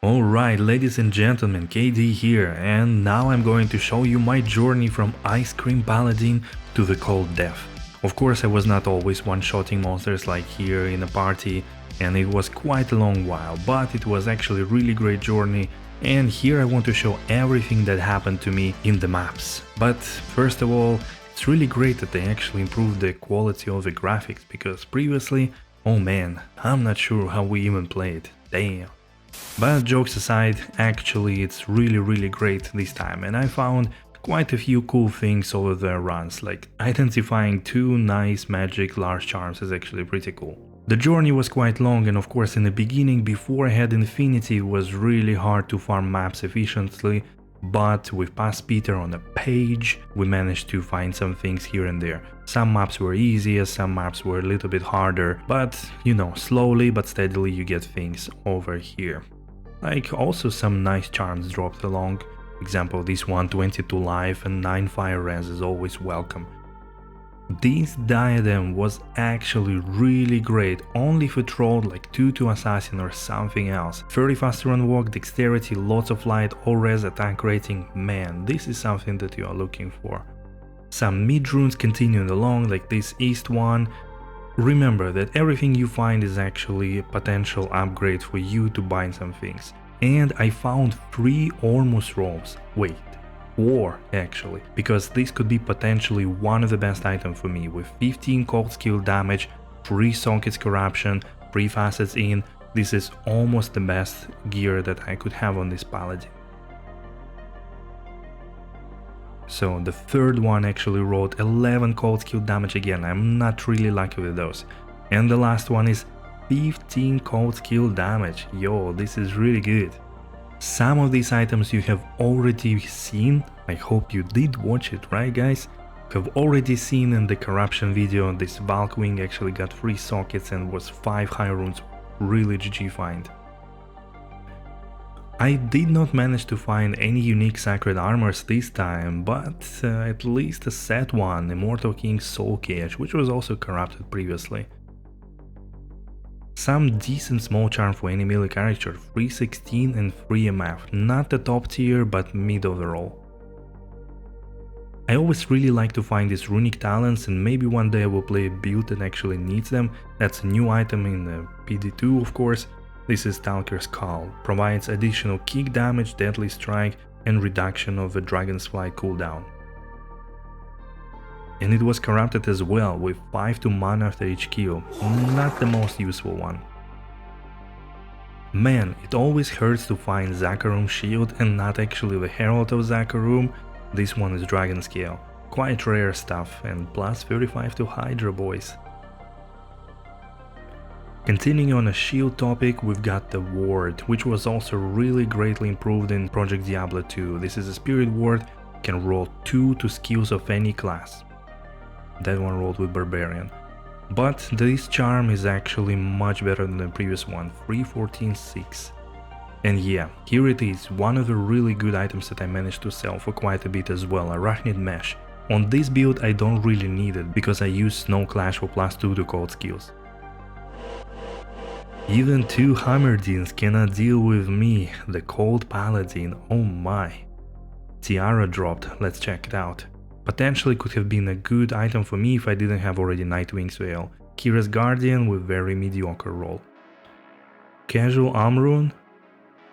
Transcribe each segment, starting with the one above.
Alright, ladies and gentlemen, KD here, and now I'm going to show you my journey from Ice Cream Paladin to the Cold Death. Of course, I was not always one-shotting monsters like here in a party, and it was quite a long while, but it was actually a really great journey, and here I want to show everything that happened to me in the maps. But first of all, it's really great that they actually improved the quality of the graphics, because previously, oh man, I'm not sure how we even played, damn. But jokes aside, actually it's really great this time, and I found quite a few cool things over the runs, like identifying 2 nice magic large charms is actually pretty cool. The journey was quite long, and of course in the beginning, before I had Infinity, it was really hard to farm maps efficiently, but with past Peter on a page, we managed to find some things here and there. Some maps were easier, some maps were a little bit harder, but you know, slowly but steadily you get things over here. Like also some nice charms dropped along. Example, this one 22 life and 9 fire res is always welcome. This diadem was actually really great, only if it rolled like 2 assassin or something else. 30 faster on walk, dexterity, lots of light, all res attack rating, man, this is something that you are looking for. Some mid runes continuing along, like this east one. Remember that everything you find is actually a potential upgrade for you to bind some things. And I found 3 almost rolls. Wait, 4 actually, because this could be potentially one of the best items for me, with 15 cold skill damage, 3 sockets corruption, 3 facets in. This is almost the best gear that I could have on this paladin. So the third one actually rolled 11 cold skill damage again, I'm not really lucky with those. And the last one is 15 cold skill damage, yo, this is really good. Some of these items you have already seen, I hope you did watch it, right guys? You have already seen in the corruption video, this Valk Wing actually got 3 sockets and was 5 high runes, really GG find. I did not manage to find any unique sacred armors this time, but at least a set one, Immortal King's Soul Cage, which was also corrupted previously. Some decent small charm for any melee character, 316 and 3 MF, not the top tier but mid overall. I always really like to find these runic talents, and maybe one day I will play a build that actually needs them. That's a new item in the PD2 of course. This is Stalker's Call, provides additional kick damage, deadly strike and reduction of the Dragon's Flight cooldown. And it was corrupted as well, with 5 to mana after each kill, not the most useful one. Man, it always hurts to find Zakarum Shield and not actually the Herald of Zakarum. This one is Dragon Scale, quite rare stuff, and plus 35 to Hydra boys. Continuing on a shield topic, we've got the ward, which was also really greatly improved in Project Diablo 2. This is a spirit ward, can roll 2 to skills of any class. That one rolled with Barbarian. But this charm is actually much better than the previous one, 314-6. And yeah, here it is, one of the really good items that I managed to sell for quite a bit as well, Arachnid Mesh. On this build I don't really need it, because I use Snow Clash for +2 to cold skills. Even 2 Hammerdins cannot deal with me, the Cold Paladin, oh my. Tiara dropped, let's check it out. Potentially could have been a good item for me if I didn't have already Nightwing's Veil. Kira's Guardian with very mediocre roll. Casual Amrune.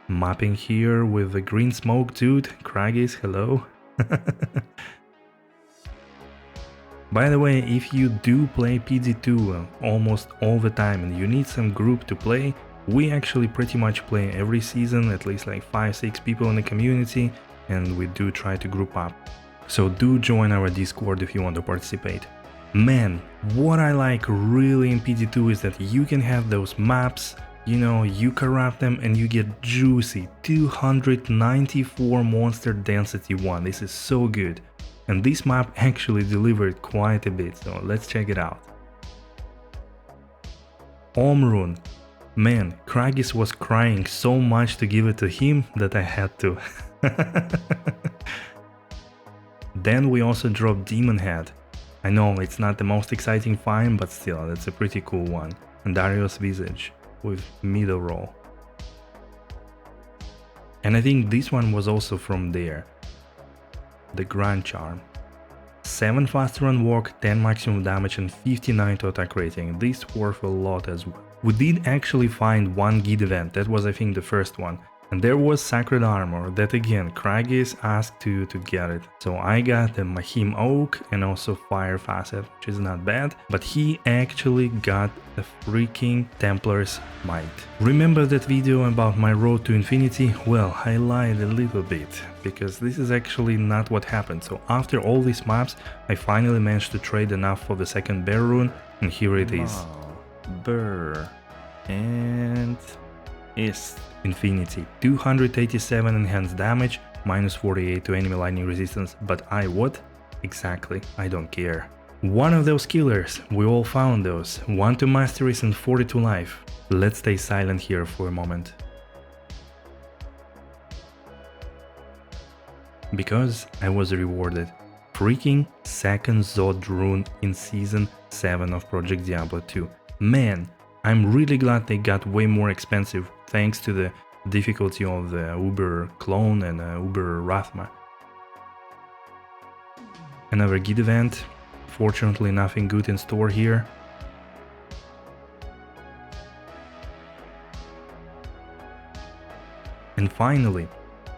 Mapping here with the green smoke dude, Kraggis, hello. By the way, if you do play PD2 almost all the time and you need some group to play, we actually pretty much play every season, at least like 5-6 people in the community, and we do try to group up. So do join our Discord if you want to participate. Man, what I like really in PD2 is that you can have those maps, you know, you corrupt them and you get juicy 294 monster density 1, this is so good. And this map actually delivered quite a bit, so let's check it out. Omrune. Man, Kraggis was crying so much to give it to him that I had to. Then we also dropped Demon Head. I know it's not the most exciting find, but still, that's a pretty cool one. And Darius Visage with middle roll. And I think this one was also from there. The Grand Charm. 7 faster on walk, 10 maximum damage and 59 to attack rating. This worth a lot as well. We did actually find one guide event, that was I think the first one. And there was Sacred Armor, that again, Kragis asked to get it. So I got the Mahim Oak and also Fire Facet, which is not bad. But he actually got a freaking Templar's Might. Remember that video about my road to infinity? Well, I lied a little bit, because this is actually not what happened. So after all these maps, I finally managed to trade enough for the second bear rune, and here it is. Burr. And... is Infinity. 287 enhanced damage, minus 48 to enemy lightning resistance, but what? Exactly, I don't care. One of those killers, we all found those. 1 to masteries and 42 life. Let's stay silent here for a moment. Because I was rewarded. Freaking second Zod rune in season 7 of Project Diablo 2. Man, I'm really glad they got way more expensive thanks to the difficulty of the Uber clone and Uber Rathma. Another guide event, fortunately nothing good in store here. And finally,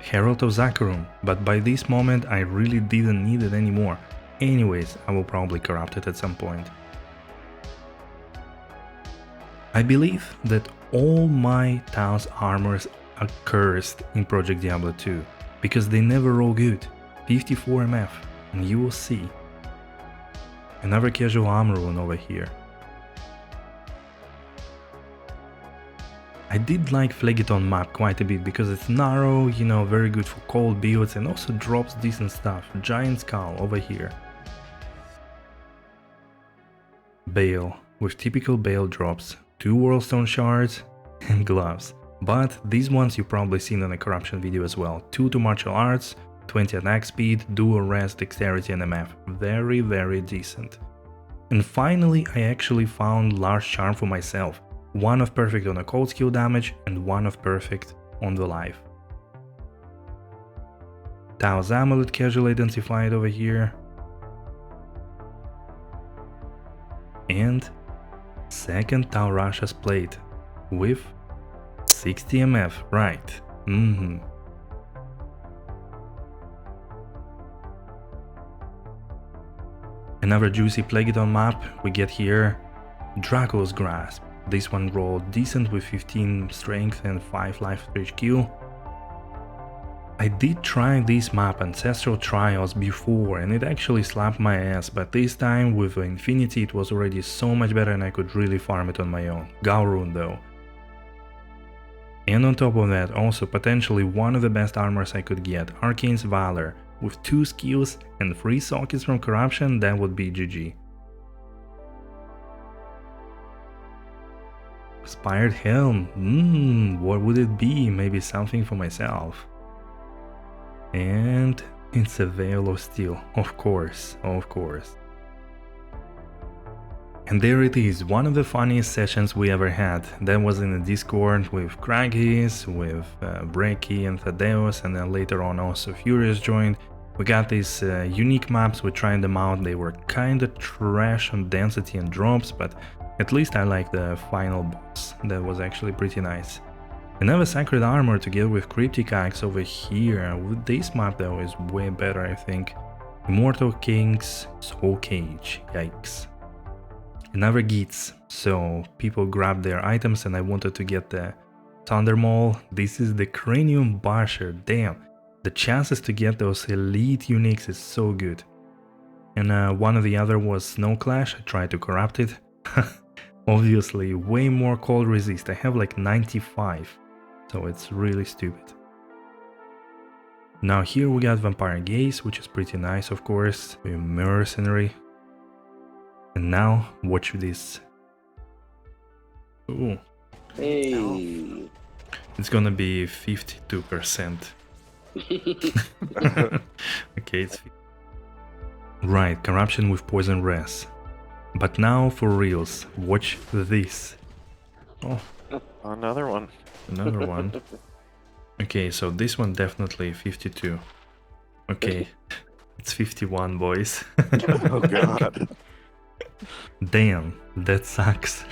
Herald of Zakarum, but by this moment I really didn't need it anymore. Anyways, I will probably corrupt it at some point. I believe that all my Taos armors are cursed in Project Diablo 2, because they never roll good. 54 MF, and you will see. Another casual armor rune over here. I did like Phlegeton map quite a bit, because it's narrow, you know, very good for cold builds, and also drops decent stuff. Giant Skull over here. Bale, with typical Bale drops. 2 Whirlstone shards and gloves, but these ones you probably seen in a corruption video as well. 2 to martial arts, 20 attack speed, dual res, dexterity and MF. Very, very decent. And finally I actually found large charm for myself. 1 of perfect on a cold skill damage and 1 of perfect on the life. Tao's amulet casually identified over here. And second Tau Rasha's plate with 60 MF, right. Another juicy Phlegeton map we get here. Draco's Grasp. This one rolled decent with 15 strength and 5 life for HQ. I did try this map Ancestral Trials before and it actually slapped my ass, but this time with Infinity it was already so much better and I could really farm it on my own. Gaurun though. And on top of that, also potentially one of the best armors I could get, Arcane's Valor. With 2 skills and 3 sockets from Corruption, that would be GG. Inspired Helm, what would it be? Maybe something for myself. And it's a Veil of Steel, of course, of course. And there it is, one of the funniest sessions we ever had. That was in the Discord with Kragis, with Breaky and Thaddeus, and then later on also Furious joined. We got these unique maps, we tried them out, they were kinda trash on density and drops, but at least I like the final boss, that was actually pretty nice. Another Sacred Armor together with Cryptic Axe over here. With this map though is way better I think. Immortal King's Soul Cage, yikes. Another Geats, so people grabbed their items and I wanted to get the Thunder Maul. This is the Cranium Basher, damn. The chances to get those elite uniques is so good. And one of the other was Snow Clash, I tried to corrupt it. Obviously way more cold resist, I have like 95. So it's really stupid. Now here we got Vampire Gaze, which is pretty nice of course, Mercenary. And now watch this. Ooh. Hey. It's gonna be 52%. Okay, it's right, Corruption with Poison Res. But now for reals, watch this. Oh, Another one. another one. Okay, so this one definitely 52. Okay, it's 51, boys. Oh god. Damn, that sucks.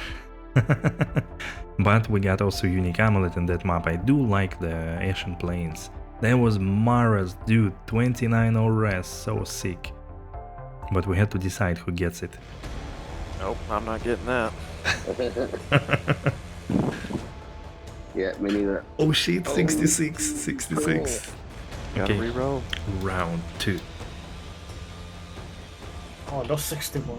But we got also unique amulet in that map. I do like the Ashen Plains. That was Mara's, dude, 29 ORS, so sick. But we had to decide who gets it. Nope, I'm not getting that. Yeah, me neither. Oh shit, Oh. 66. Gotta Okay, reroll. round 2. Oh, no 61.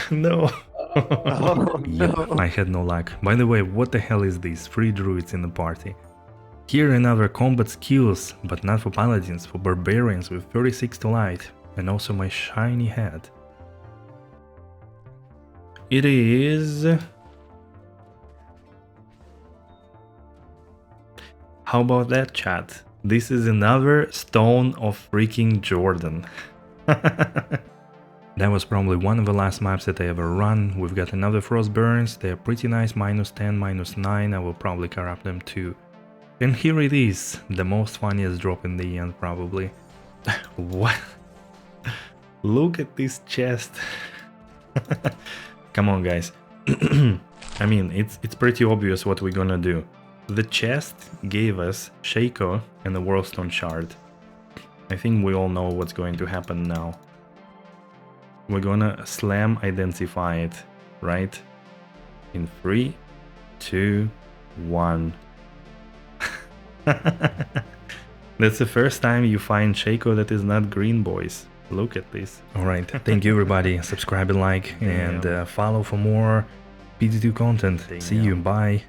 No. Oh Yep, no. I had no luck. By the way, what the hell is this? 3 druids in the party. Here another combat skills, but not for paladins, for barbarians with 36 to light, and also my shiny hat. It is... How about that, chat? This is another Stone of freaking Jordan. That was probably one of the last maps that I ever run. We've got another Frost Burns, they're pretty nice, -10, -9, I will probably corrupt them too. And here it is, the most funniest drop in the end probably. What? Look at this chest. Come on guys. I mean, it's pretty obvious what we're gonna do. The chest gave us Shaco and the Whirlstone Shard. I think we all know what's going to happen now. We're gonna slam identify it, right? In 3, 2, 1. That's the first time you find Shaco that is not green, boys. Look at this. Alright, thank you everybody. Subscribe and like, and follow for more PD2 content. See you, bye.